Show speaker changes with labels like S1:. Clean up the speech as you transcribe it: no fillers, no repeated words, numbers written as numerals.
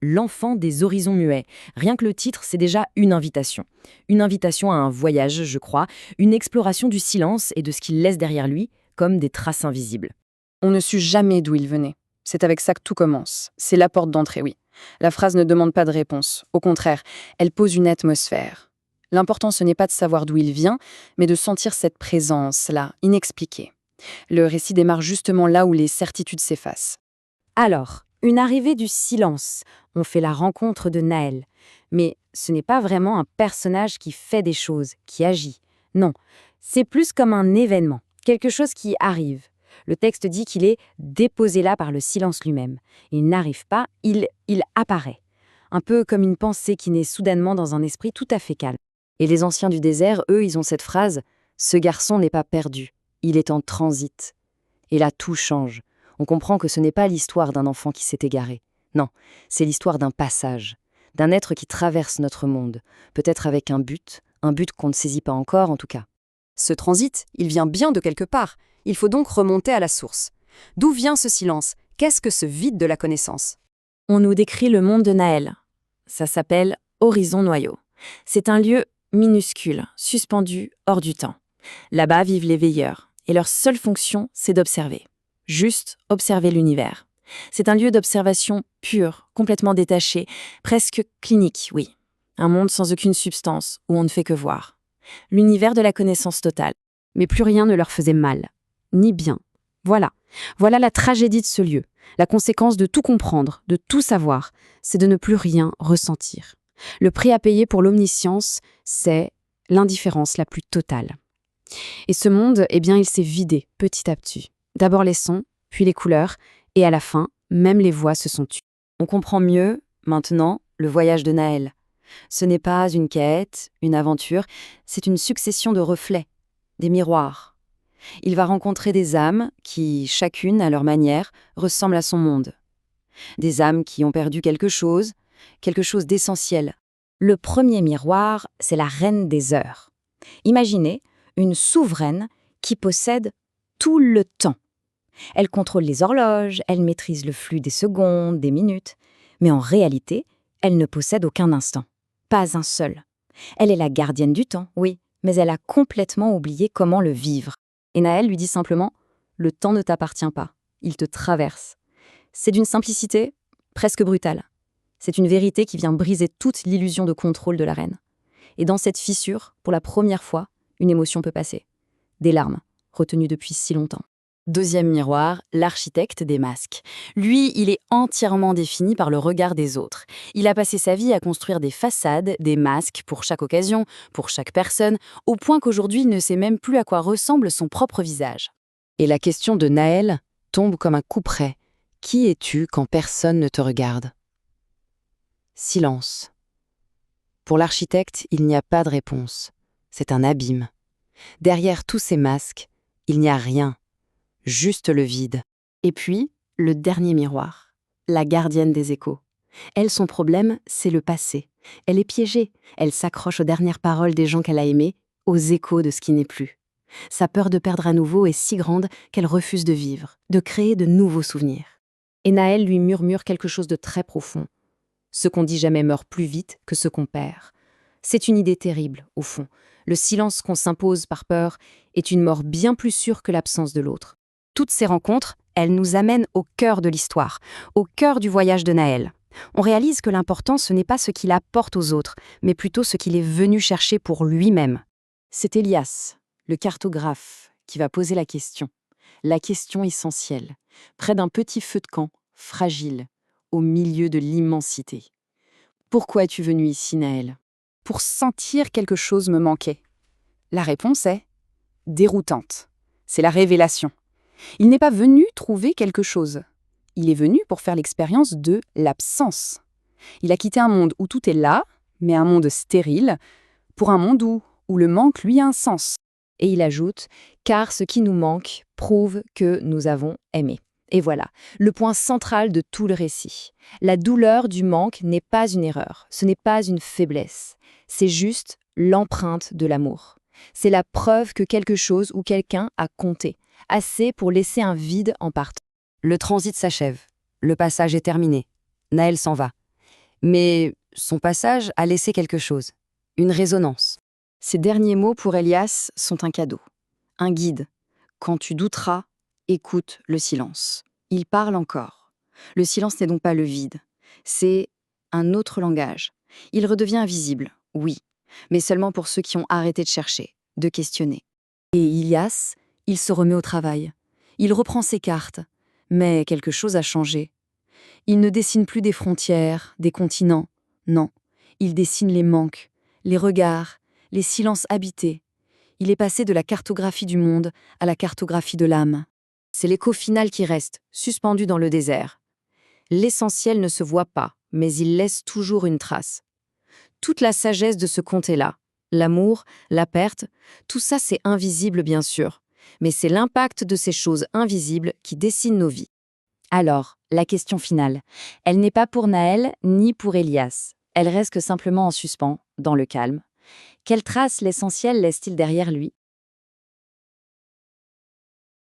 S1: L'enfant des horizons muets. Rien que le titre, c'est déjà une invitation. Une invitation à un voyage, je crois, une exploration du silence et de ce qu'il laisse derrière lui, comme des traces invisibles.
S2: On ne sut jamais d'où il venait. C'est avec ça que tout commence. C'est la porte d'entrée, oui. La phrase ne demande pas de réponse. Au contraire, elle pose une atmosphère. L'important, ce n'est pas de savoir d'où il vient, mais de sentir cette présence-là, inexpliquée. Le récit démarre justement là où les certitudes s'effacent.
S1: Alors, une arrivée du silence. On fait la rencontre de Naël. Mais ce n'est pas vraiment un personnage qui fait des choses, qui agit. Non, c'est plus comme un événement, quelque chose qui arrive. Le texte dit qu'il est déposé là par le silence lui-même. Il n'arrive pas, il apparaît. Un peu comme une pensée qui naît soudainement dans un esprit tout à fait calme. Et les anciens du désert, eux, ils ont cette phrase « Ce garçon n'est pas perdu, il est en transit ». Et là, tout change. On comprend que ce n'est pas l'histoire d'un enfant qui s'est égaré. Non, c'est l'histoire d'un passage, d'un être qui traverse notre monde, peut-être avec un but qu'on ne saisit pas encore en tout cas.
S2: Ce transit, il vient bien de quelque part. Il faut donc remonter à la source. D'où vient ce silence? Qu'est-ce que ce vide de la connaissance?
S1: On nous décrit le monde de Naël. Ça s'appelle Horizon Noyau. C'est un lieu minuscule, suspendu, hors du temps. Là-bas vivent les veilleurs, et leur seule fonction, c'est d'observer. Juste observer l'univers. C'est un lieu d'observation pur, complètement détaché, presque clinique, oui. Un monde sans aucune substance, où on ne fait que voir. L'univers de la connaissance totale. Mais plus rien ne leur faisait mal, ni bien. Voilà la tragédie de ce lieu. La conséquence de tout comprendre, de tout savoir, c'est de ne plus rien ressentir. Le prix à payer pour l'omniscience, c'est l'indifférence la plus totale. Et ce monde, il s'est vidé petit à petit. D'abord les sons, puis les couleurs, et à la fin, même les voix se sont tues. On comprend mieux, maintenant, le voyage de Naël. Ce n'est pas une quête, une aventure, c'est une succession de reflets, des miroirs. Il va rencontrer des âmes qui, chacune à leur manière, ressemblent à son monde. Des âmes qui ont perdu quelque chose d'essentiel. Le premier miroir, c'est la reine des heures. Imaginez une souveraine qui possède tout le temps. Elle contrôle les horloges, elle maîtrise le flux des secondes, des minutes. Mais en réalité, elle ne possède aucun instant. Pas un seul. Elle est la gardienne du temps, oui, mais elle a complètement oublié comment le vivre. Et Naël lui dit simplement « Le temps ne t'appartient pas, il te traverse ». C'est d'une simplicité presque brutale. C'est une vérité qui vient briser toute l'illusion de contrôle de la reine. Et dans cette fissure, pour la première fois, une émotion peut passer. Des larmes, retenues depuis si longtemps. Deuxième miroir, l'architecte des masques. Lui, il est entièrement défini par le regard des autres. Il a passé sa vie à construire des façades, des masques pour chaque occasion, pour chaque personne, au point qu'aujourd'hui, il ne sait même plus à quoi ressemble son propre visage. Et la question de Naël tombe comme un couperet. Qui es-tu quand personne ne te regarde? Silence. Pour l'architecte, il n'y a pas de réponse. C'est un abîme. Derrière tous ces masques, il n'y a rien. Juste le vide. Et puis, le dernier miroir, la gardienne des échos. Elle, son problème, c'est le passé. Elle est piégée. Elle s'accroche aux dernières paroles des gens qu'elle a aimés, aux échos de ce qui n'est plus. Sa peur de perdre à nouveau est si grande qu'elle refuse de vivre, de créer de nouveaux souvenirs. Et Naël lui murmure quelque chose de très profond. Ce qu'on dit jamais meurt plus vite que ce qu'on perd. C'est une idée terrible, au fond. Le silence qu'on s'impose par peur est une mort bien plus sûre que l'absence de l'autre. Toutes ces rencontres, elles nous amènent au cœur de l'histoire, au cœur du voyage de Naël. On réalise que l'important, ce n'est pas ce qu'il apporte aux autres, mais plutôt ce qu'il est venu chercher pour lui-même. C'est Elias, le cartographe, qui va poser la question essentielle, près d'un petit feu de camp, fragile, au milieu de l'immensité. Pourquoi es-tu venu ici, Naël?
S2: Pour sentir quelque chose me manquait. La réponse est déroutante. C'est la révélation. Il n'est pas venu trouver quelque chose. Il est venu pour faire l'expérience de l'absence. Il a quitté un monde où tout est là, mais un monde stérile, pour un monde où le manque, lui, a un sens.
S1: Et il ajoute « Car ce qui nous manque prouve que nous avons aimé ». Et voilà, le point central de tout le récit. La douleur du manque n'est pas une erreur, ce n'est pas une faiblesse. C'est juste l'empreinte de l'amour. C'est la preuve que quelque chose ou quelqu'un a compté, assez pour laisser un vide en partant. Le transit s'achève. Le passage est terminé. Naël s'en va.
S3: Mais son passage a laissé quelque chose, une résonance.
S2: Ces derniers mots pour Elias sont un cadeau, un guide. Quand tu douteras, écoute le silence. Il parle encore. Le silence n'est donc pas le vide, c'est un autre langage. Il redevient invisible, oui, mais seulement pour ceux qui ont arrêté de chercher, de questionner.
S1: Et Ilias, il se remet au travail. Il reprend ses cartes. Mais quelque chose a changé. Il ne dessine plus des frontières, des continents. Non, il dessine les manques, les regards, les silences habités. Il est passé de la cartographie du monde à la cartographie de l'âme. C'est l'écho final qui reste, suspendu dans le désert. L'essentiel ne se voit pas, mais il laisse toujours une trace. Toute la sagesse de ce conte est là. L'amour, la perte, tout ça c'est invisible bien sûr, mais c'est l'impact de ces choses invisibles qui dessinent nos vies. Alors, la question finale, elle n'est pas pour Naël ni pour Elias. Elle reste que simplement en suspens, dans le calme. Quelle trace l'essentiel laisse-t-il derrière lui?